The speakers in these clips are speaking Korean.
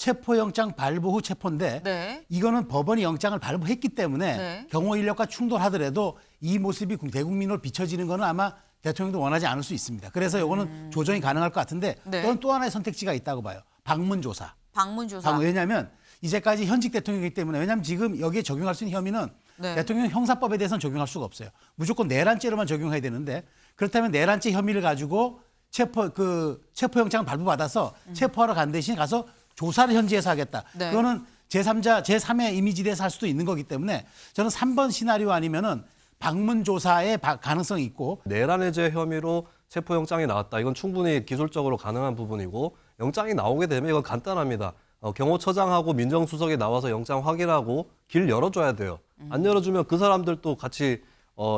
체포영장 발부 후 체포인데 네. 이거는 법원이 영장을 발부했기 때문에 네. 경호 인력과 충돌하더라도 이 모습이 대국민으로 비춰지는 거는 아마 대통령도 원하지 않을 수 있습니다. 그래서 이거는 조정이 가능할 것 같은데 네. 또는 또 하나의 선택지가 있다고 봐요. 방문조사. 방문조사. 왜냐하면 이제까지 현직 대통령이기 때문에 왜냐하면 지금 여기에 적용할 수 있는 혐의는 네. 대통령 형사법에 대해서는 적용할 수가 없어요. 무조건 내란죄로만 적용해야 되는데 그렇다면 내란죄 혐의를 가지고 체포영장 발부받아서 체포하러 간 대신 가서 조사를 현지에서 하겠다. 네. 그거는 제3자, 제3의 이미지에서 할 수도 있는 거기 때문에 저는 3번 시나리오 아니면은 방문조사의 가능성이 있고 내란해제 혐의로 체포영장이 나왔다. 이건 충분히 기술적으로 가능한 부분이고 영장이 나오게 되면 이건 간단합니다. 경호처장하고 민정수석이 나와서 영장 확인하고 길 열어줘야 돼요. 안 열어주면 그 사람들도 같이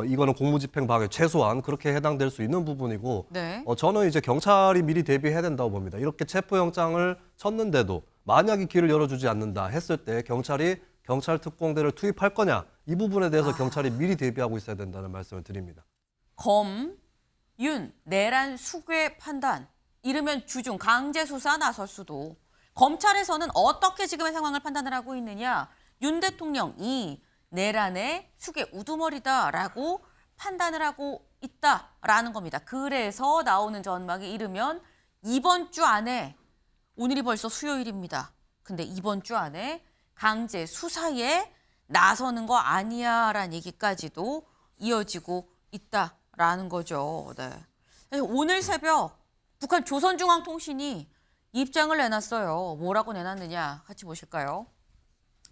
이거는 공무집행 방해 최소한 그렇게 해당될 수 있는 부분이고 네. 저는 이제 경찰이 미리 대비해야 된다고 봅니다. 이렇게 체포영장을 쳤는데도 만약에 길을 열어주지 않는다 했을 때 경찰이 경찰 특공대를 투입할 거냐 이 부분에 대해서 경찰이 미리 대비하고 있어야 된다는 말씀을 드립니다. 검, 윤, 내란 수괴 판단, 이르면 주중 강제 수사 나설 수도. 검찰에서는 어떻게 지금의 상황을 판단을 하고 있느냐. 윤 대통령이 내란의 수괴 우두머리다라고 판단을 하고 있다라는 겁니다. 그래서 나오는 전망이 이르면 이번 주 안에, 오늘이 벌써 수요일입니다. 근데 이번 주 안에 강제 수사에 나서는 거 아니야라는 얘기까지도 이어지고 있다라는 거죠. 네. 오늘 새벽 북한 조선중앙통신이 입장을 내놨어요. 뭐라고 내놨느냐 같이 보실까요?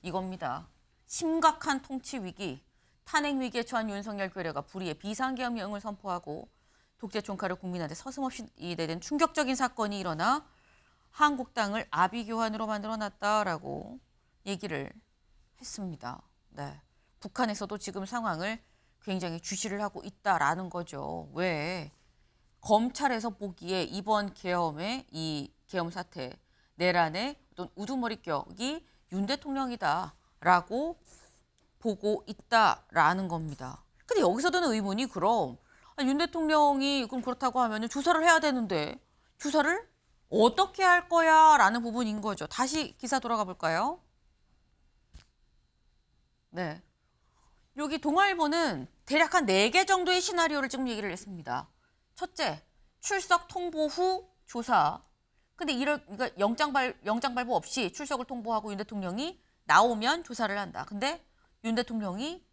이겁니다. 심각한 통치 위기, 탄핵 위기에 처한 윤석열 괴뢰가 불의의 비상계엄령을 선포하고 독재 총칼을 국민한테 서슴없이 내댄 충격적인 사건이 일어나 한국당을 아비규환으로 만들어놨다라고 얘기를 했습니다. 네. 북한에서도 지금 상황을 굉장히 주시를 하고 있다라는 거죠. 왜? 검찰에서 보기에 이번 계엄의 이 계엄 사태, 내란의 어떤 우두머리격이 윤 대통령이다라고 보고 있다라는 겁니다. 근데 여기서 드는 의문이 그럼 윤 대통령이 그럼 그렇다고 하면 조사를 해야 되는데 조사를 어떻게 할 거야라는 부분인 거죠. 다시 기사 돌아가 볼까요? 네. 여기 동아일보는 대략 한 4개 정도의 시나리오를 지금 얘기를 했습니다. 첫째, 출석 통보 후 조사. 근데 그러니까 영장 발부 없이 출석을 통보하고 윤 대통령이 나오면 조사를 한다. 근데 윤 대통령이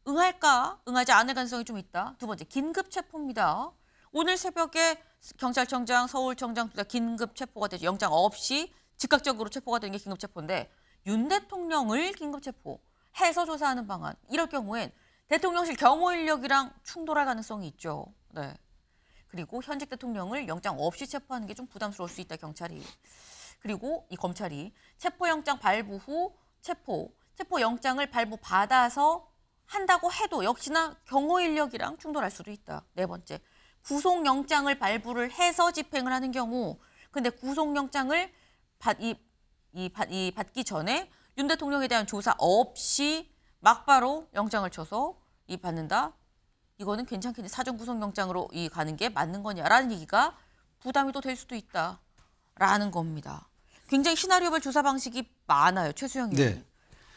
응할까? 응하지 않을 가능성이 좀 있다. 두 번째, 긴급 체포입니다. 오늘 새벽에 경찰청장, 서울청장 둘 다 긴급 체포가 되죠. 영장 없이 즉각적으로 체포가 되는 게 긴급 체포인데 윤 대통령을 긴급 체포해서 조사하는 방안. 이럴 경우엔 대통령실 경호 인력이랑 충돌할 가능성이 있죠. 네. 그리고 현직 대통령을 영장 없이 체포하는 게 좀 부담스러울 수 있다, 경찰이. 그리고 이 검찰이 체포영장 발부 후 체포영장을 발부받아서 한다고 해도 역시나 경호 인력이랑 충돌할 수도 있다. 네 번째, 구속영장을 발부를 해서 집행을 하는 경우, 근데 구속영장을 받기 전에 윤 대통령에 대한 조사 없이 막바로 영장을 쳐서 받는다. 이거는 괜찮겠네. 사전 구속영장으로 가는 게 맞는 거냐라는 얘기가 부담이 또 될 수도 있다라는 겁니다. 굉장히 시나리오별 조사 방식이 많아요. 최수영 의원님. 네.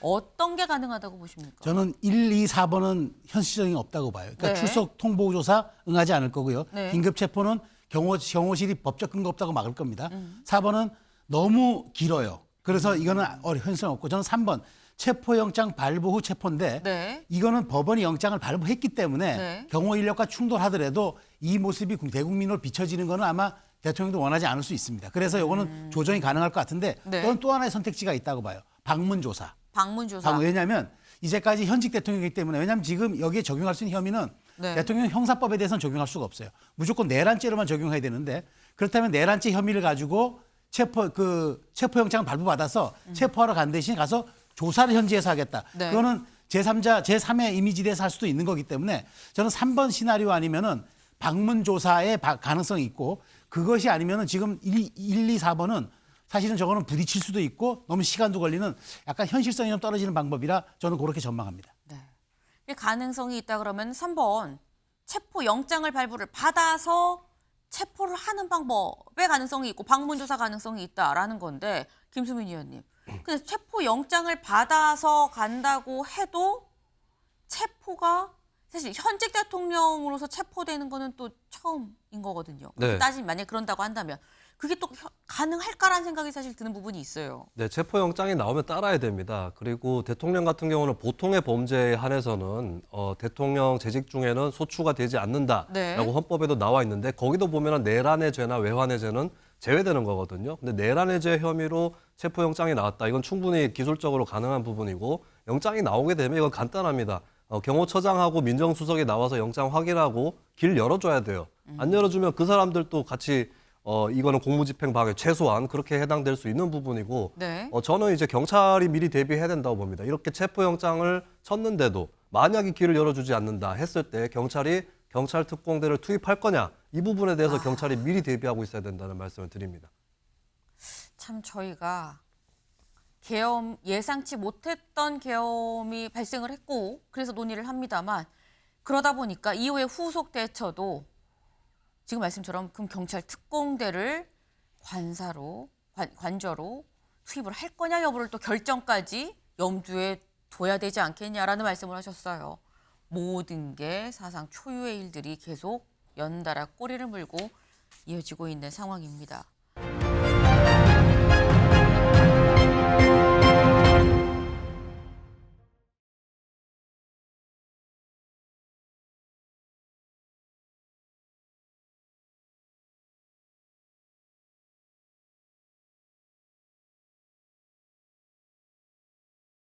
어떤 게 가능하다고 보십니까? 저는 1, 2, 4번은 현실성이 없다고 봐요. 그러니까 네. 출석 통보 조사 응하지 않을 거고요. 네. 긴급 체포는 경호실이 법적 근거 없다고 막을 겁니다. 4번은 너무 길어요. 그래서 이거는 현실성 없고 저는 3번 체포영장 발부 후 체포인데 네. 이거는 법원이 영장을 발부했기 때문에 네. 경호 인력과 충돌하더라도 이 모습이 대국민으로 비춰지는 거는 아마 대통령도 원하지 않을 수 있습니다. 그래서 이거는 조정이 가능할 것 같은데 네. 또는 또 하나의 선택지가 있다고 봐요. 방문조사. 방문조사. 왜냐하면 이제까지 현직 대통령이기 때문에 왜냐하면 지금 여기에 적용할 수 있는 혐의는 네. 대통령 형사법에 대해서는 적용할 수가 없어요. 무조건 내란죄로만 적용해야 되는데 그렇다면 내란죄 혐의를 가지고 체포영장 발부받아서 체포하러 간 대신 가서 조사를 현지에서 하겠다. 네. 그거는 제3자, 제3의 이미지에서 할 수도 있는 거기 때문에 저는 3번 시나리오 아니면은 방문조사의 가능성이 있고 그것이 아니면은 지금 1, 2, 4번은 사실은 저거는 부딪힐 수도 있고 너무 시간도 걸리는 약간 현실성이 좀 떨어지는 방법이라 저는 그렇게 전망합니다. 네. 가능성이 있다 그러면 3번 체포 영장을 발부를 받아서 체포를 하는 방법의 가능성이 있고 방문조사 가능성이 있다라는 건데 김수민 의원님. 근데 체포 영장을 받아서 간다고 해도 체포가 사실 현직 대통령으로서 체포되는 거는 또 처음인 거거든요. 네. 따지면 만약 그런다고 한다면 그게 또 가능할까라는 생각이 사실 드는 부분이 있어요. 네, 체포영장이 나오면 따라야 됩니다. 그리고 대통령 같은 경우는 보통의 범죄에 한해서는 대통령 재직 중에는 소추가 되지 않는다라고 네. 헌법에도 나와 있는데 거기도 보면은 내란의 죄나 외환의 죄는 제외되는 거거든요. 근데 내란의 죄 혐의로 체포영장이 나왔다. 이건 충분히 기술적으로 가능한 부분이고 영장이 나오게 되면 이건 간단합니다. 경호처장하고 민정수석이 나와서 영장 확인하고 길 열어줘야 돼요. 안 열어주면 그 사람들도 같이 이거는 공무집행 방해 최소한 그렇게 해당될 수 있는 부분이고 네. 저는 이제 경찰이 미리 대비해야 된다고 봅니다. 이렇게 체포영장을 쳤는데도 만약에 길을 열어주지 않는다 했을 때 경찰이 경찰 특공대를 투입할 거냐 이 부분에 대해서 경찰이 미리 대비하고 있어야 된다는 말씀을 드립니다. 참 저희가 계엄 예상치 못했던 계엄이 발생을 했고 그래서 논의를 합니다만 그러다 보니까 이후에 후속 대처도 지금 말씀처럼 그럼 경찰 특공대를 관저로 투입을 할 거냐 여부를 또 결정까지 염두에 둬야 되지 않겠냐라는 말씀을 하셨어요. 모든 게 사상 초유의 일들이 계속 연달아 꼬리를 물고 이어지고 있는 상황입니다.